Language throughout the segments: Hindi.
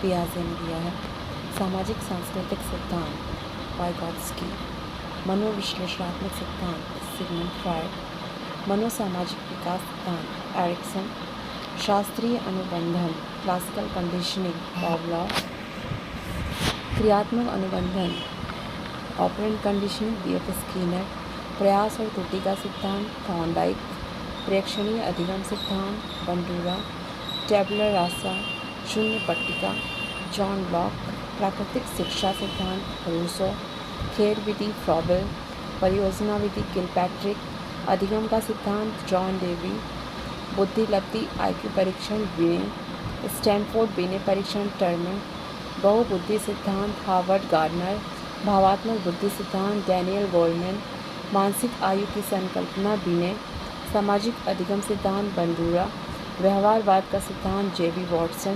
पियाजे ने दिया है। सामाजिक सांस्कृतिक सिद्धांत वाइगॉत्स्की। मनोविश्लेषणात्मक सिद्धांत सिगमंड फ्रायड। मनोसामाजिक विकास सिद्धांत एरिक्सन। शास्त्रीय अनुबंधन क्लासिकल कंडीशनिंग पावलोव। क्रियात्मक अनुबंधन ऑपरेंट कंडीशनिंग B.F. स्किनर। प्रयास और त्रुटि का सिद्धांत थॉर्नडाइक। प्रेक्षणीय अधिगम सिद्धांत बंडूरा। टैबुलर रासा शून्य पट्टिका जॉन लॉक। प्राकृतिक शिक्षा सिद्धांत रूसो। खेल विधि फ्रॉबेल। परियोजना विधि किलपैट्रिक। अधिगम का सिद्धांत जॉन डेवी। बुद्धिलब्धि IQ परीक्षण बिने। स्टैनफोर्ड बिने परीक्षण टर्मन। बहुबुद्धि सिद्धांत हार्वर्ड गार्डनर। भावात्मक बुद्धि सिद्धांत डैनियल गोल्डमैन। मानसिक आयु की संकल्पना बिने। सामाजिक अधिगम सिद्धांत बंडूरा। व्यवहारवाद का सिद्धांत J.B. वॉटसन।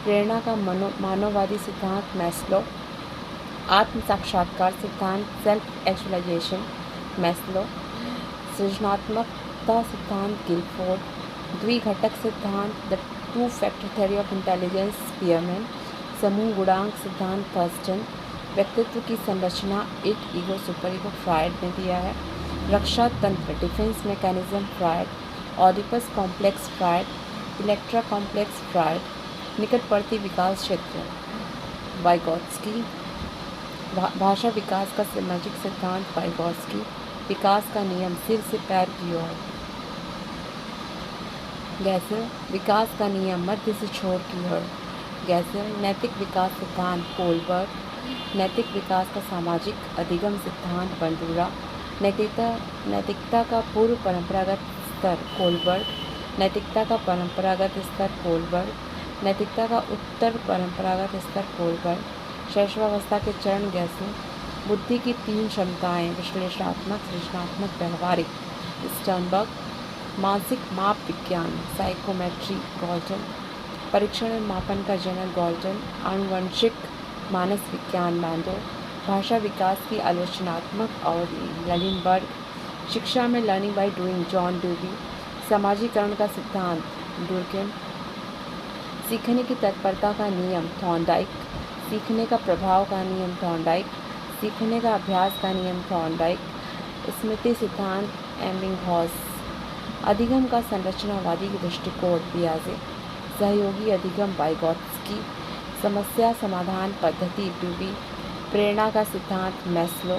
प्रेरणा का मानववादी सिद्धांत मैस्लो। आत्म साक्षात्कार सिद्धांत सेल्फ एक्चुअलाइजेशन मैस्लो। सृजनात्मकता सिद्धांत गिलफोर्ड। द्विघटक सिद्धांत the two factor theory of intelligence Spearman. समूह गुणांक सिद्धांत थर्स्टन। व्यक्तित्व की संरचना एक ईगो सुपर ईगो फ्रायड ने दिया है। रक्षा तंत्र defence mechanism Freud. Oedipus complex Freud. Electra complex Freud. निकटवर्ती विकास क्षेत्र वाइगॉत्स्की। भाषा विकास का सामाजिक सिद्धांत वाइगॉत्स्की। विकास का नियम सिर से पैर की ओर गैसर। विकास का नियम मध्य से छोर की ओर गैसर। नैतिक विकास सिद्धांत कोलबर्ग। नैतिक विकास का सामाजिक अधिगम सिद्धांत बंडूरा। नैतिकता का पूर्व परंपरागत स्तर कोलबर्ग। नैतिकता का परंपरागत स्तर कोलबर्ग। नैतिकता का उत्तर परंपरागत स्तर कोलबर्ग। शैशवावस्था के चरण गैसर। बुद्धि की 3 क्षमताएं विश्लेषणात्मक सृजनात्मक व्यवहारिक स्टर्नबर्ग। मानसिक माप विज्ञान साइकोमेट्री गॉल्टन। परीक्षण और मापन का जनक गॉल्टन। आनुवंशिक मानस विज्ञान मैंडो। भाषा विकास की आलोचनात्मक और ललिनबर्ग। शिक्षा में learning by doing John Dewey. समाजीकरण का सिद्धांत डुर्केम। सीखने की तत्परता का नियम थॉर्नडाइक। सीखने का प्रभाव का नियम थॉर्नडाइक। सीखने का अभ्यास का नियम थॉर्नडाइक। स्मृति सिद्धांत एबिंगहॉस। अधिगम का संरचनावादी दृष्टिकोण पियाजे। सहयोगी अधिगम वाइगॉत्स्की। समस्या समाधान पद्धति डूबी। प्रेरणा का सिद्धांत मैस्लो।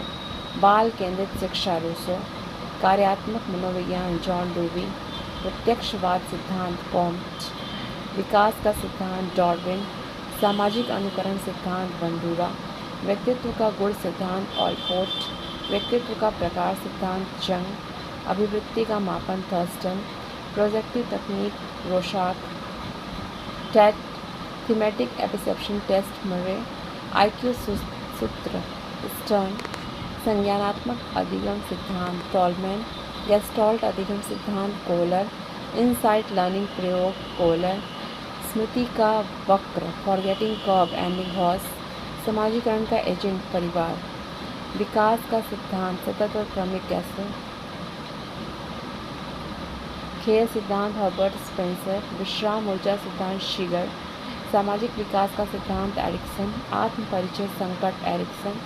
बाल केंद्रित शिक्षा रूसो। कार्यात्मक मनोविज्ञान जॉन डूबी। प्रत्यक्षवाद सिद्धांत कॉम्ट। विकास का सिद्धांत डार्विन। सामाजिक अनुकरण सिद्धांत बंडूरा। व्यक्तित्व का गुण सिद्धांत ऑलपोर्ट। व्यक्तित्व का प्रकार सिद्धांत जंग। अभिवृत्ति का मापन थर्स्टन। प्रोजेक्टिव तकनीक रोशाक। टेट थीमेटिक एपिसेप्शन टेस्ट मरे। IQ सूत्र स्टर्न। संज्ञानात्मक अधिगम सिद्धांत टॉलमैन। गेस्टॉल्ट अधिगम सिद्धांत कोलर। इनसाइट लर्निंग प्रयोग कोलर। स्मृति का वक्र फॉरगेटिंग कर्व एबिंगहॉस। समाजीकरण का एजेंट परिवार। विकास का सिद्धांत सतत और क्रमिक कैसे। खेल सिद्धांत हर्बर्ट स्पेंसर। विश्राम ऊर्जा सिद्धांत शिगर। सामाजिक विकास का सिद्धांत एरिक्सन। आत्म परिचय संकट एरिक्सन।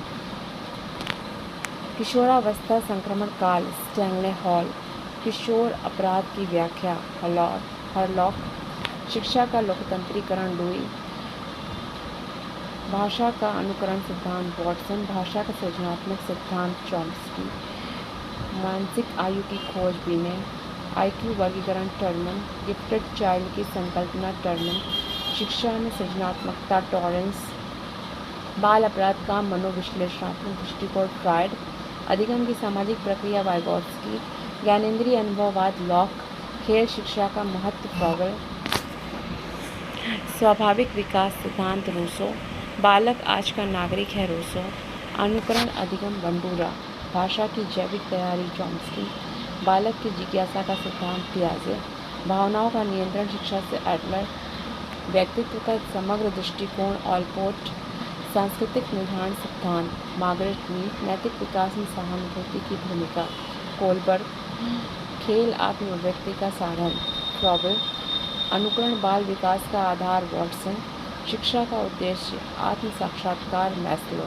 किशोरावस्था संक्रमण काल स्टैनले हॉल। किशोर अपराध की व्याख्या हरलॉक। शिक्षा का लोकतंत्रीकरण लुई। भाषा का अनुकरण सिद्धांत वॉटसन। भाषा का सृजनात्मक सिद्धांत चॉम्स्की। मानसिक आयु की खोज बिने। IQ वर्गीकरण टर्मन। गिफ्टेड चाइल्ड की संकल्पना टर्मन। शिक्षा में सृजनात्मकता टॉरेंस। बाल अपराध का मनोविश्लेषणात्मक दृष्टिकोण फ्रायड। अधिगम की सामाजिक प्रक्रिया वाइगॉत्स्की। ज्ञानेंद्रिय अनुभववाद लॉक। खेल शिक्षा का महत्व फ्रॉबेल। स्वाभाविक विकास सिद्धांत रूसो। बालक आज का नागरिक है रूसो। अनुकरण अधिगम बंडूरा। भाषा की जैविक तैयारी चॉम्स्की। बालक की जिज्ञासा का सिद्धांत पियाजे। भावनाओं का नियंत्रण शिक्षा से एडलर। व्यक्तित्व का समग्र दृष्टिकोण ऑलपोर्ट। सांस्कृतिक निर्धारण सिद्धांत मार्गरेट मीड। नैतिक विकास में सहानुभूति की भूमिका कोलबर्ग। खेल आत्म अभिव्यक्ति का साधन फ्रॉबेल। अनुकरण बाल विकास का आधार वॉटसन। शिक्षा का उद्देश्य आत्म साक्षात्कार मैस्लो।